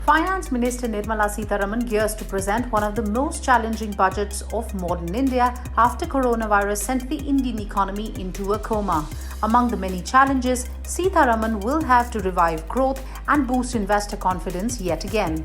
Finance Minister Nirmala Sitharaman gears to present one of the most challenging budgets of modern India after coronavirus sent the Indian economy into a coma. Among the many challenges, Sitharaman will have to revive growth and boost investor confidence yet again.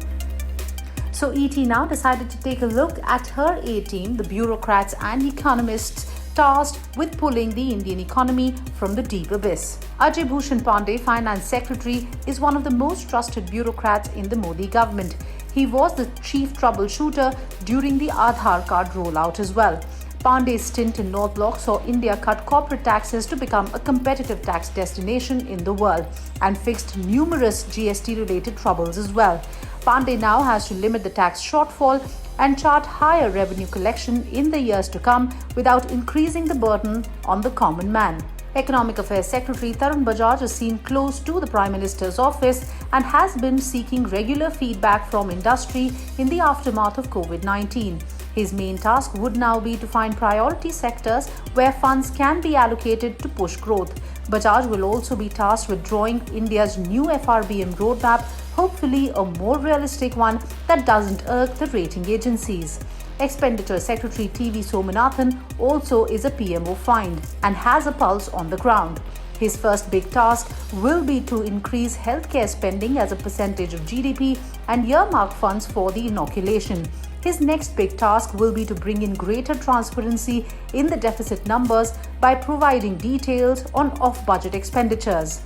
So ET now decided to take a look at her A-team, the bureaucrats and economists tasked with pulling the Indian economy from the deep abyss. Ajay Bhushan Pandey, Finance Secretary, is one of the most trusted bureaucrats in the Modi government. He was the chief troubleshooter during the Aadhaar card rollout as well. Pandey's stint in North Block saw India cut corporate taxes to become a competitive tax destination in the world and fixed numerous GST-related troubles as well. Pandey now has to limit the tax shortfall and chart higher revenue collection in the years to come without increasing the burden on the common man. Economic Affairs Secretary Dhruv Bajaj is seen close to the Prime Minister's office and has been seeking regular feedback from industry in the aftermath of COVID-19. His main task would now be to find priority sectors where funds can be allocated to push growth. Bajaj will also be tasked with drawing India's new FRBM roadmap, hopefully a more realistic one that doesn't irk the rating agencies. Expenditure Secretary TV Sumanatan also is a PMO find and has a pulse on the ground. His first big task will be to increase healthcare spending as a percentage of GDP and earmark funds for the inoculation. His next big task will be to bring in greater transparency in the deficit numbers by providing details on off-budget expenditures.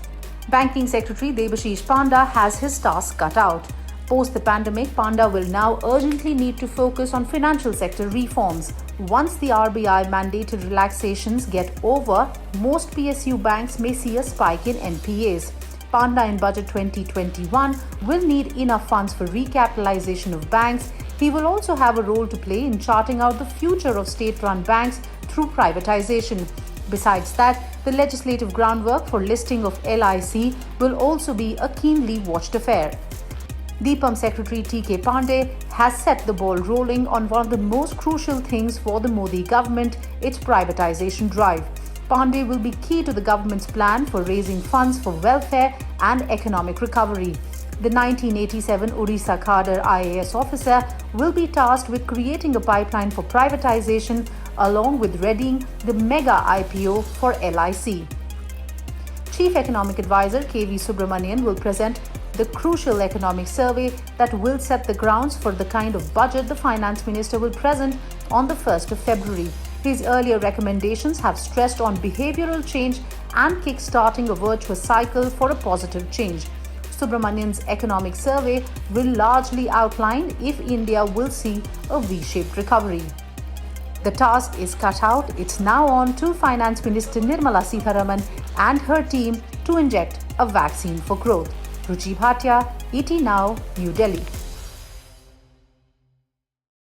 Banking Secretary Devesh Panda has his task cut out. Post the pandemic, Panda will now urgently need to focus on financial sector reforms. Once the RBI mandated relaxations get over, most PSU banks may see a spike in NPAs. Panda in Budget 2021 will need enough funds for recapitalization of banks. He will also have a role to play in charting out the future of state-run banks through privatization. Besides that, the legislative groundwork for listing of LIC will also be a keenly watched affair. DIPAM Secretary TK Pandey has set the ball rolling on one of the most crucial things for the Modi government, its privatization drive. Pandey will be key to the government's plan for raising funds for welfare and economic recovery. The 1987 Odisha cadre IAS officer will be tasked with creating a pipeline for privatization along with readying the mega IPO for LIC. Chief Economic Advisor KV Subramanian will present the crucial economic survey that will set the grounds for the kind of budget the Finance Minister will present on the 1st of February. His earlier recommendations have stressed on behavioral change and kick-starting a virtuous cycle for a positive change. Subramanian's economic survey will largely outline if India will see a V-shaped recovery. The task is cut out. It's now on to Finance Minister Nirmala Sitharaman and her team to inject a vaccine for growth. Ruchi Bhatia, ET Now, New Delhi.